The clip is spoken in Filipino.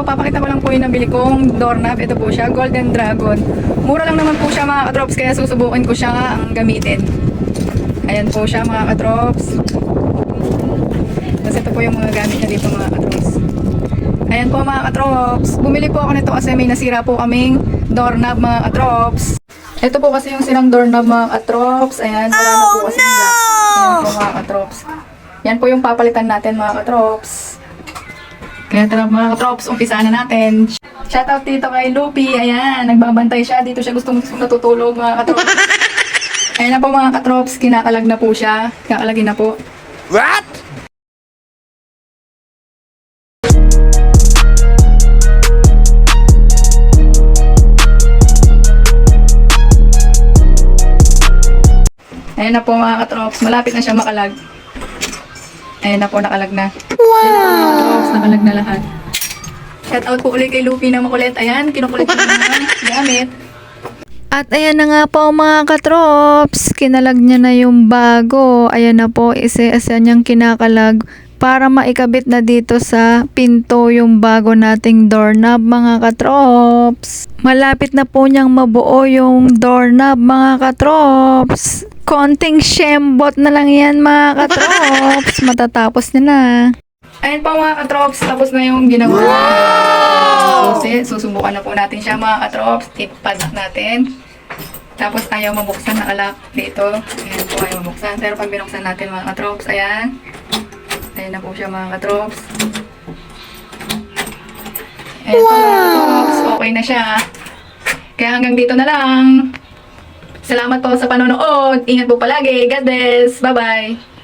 papakita ko lang po yung nabili kong doorknob. Ito po siya, Golden Dragon. Mura lang naman po siya mga katrops, kaya susubukin ko siya ang gamitin. Ayan po siya mga katrops. Tapos ito po yung mga gamit niya dito mga katrops. Ayan po mga katrops. Bumili po ako nito kasi may nasira po kaming doorknob mga katrops. Ito po kasi yung sirang doorknob mga katrops. Ayan, wala na po kasi nila. Ayan po mga katrops. Yan po yung papalitan natin mga katrops. Kaya tara mga katrops, umpisaan na natin. Shoutout dito kay Lupi. Ayan, nagbabantay siya. Dito siya gustong natutulog mga katrops. Ayan na po mga katrops, kinakalag na po siya. Kakalagin na po. What? Ayan na po mga katrops, malapit na siya makalag. Ayan na po, nakalag na. Wow! Ayan na po mga katrops, nakalag na lahat. Shout out po ulit kay Lupi na makulit. Ayan, kinukulit ko na gamit. At ayan na nga po mga katrops, kinalag niya na yung bago. Ayan na po, isa-isa niyang kinakalag para maikabit na dito sa pinto yung bago nating doorknob mga katrops. Malapit na po niyang mabuo yung doorknob mga katrops. Konting shembot na lang yan mga katrops. Matatapos niya na. Ayan po mga katrops, tapos na yung ginagawa. Wow! Susubukan na po natin siya mga katrops. Ipadak natin. Tapos ayaw mabuksan, nakalak dito. Ayan po, ayaw mabuksan. Pero pag binuksan natin mga katrops, ayan. Ayan na po siya mga katrops. Ayan po mga katrops, okay na siya. Kaya hanggang dito na lang. Salamat po sa panonood. Ingat po palagi. God bless. Bye-bye.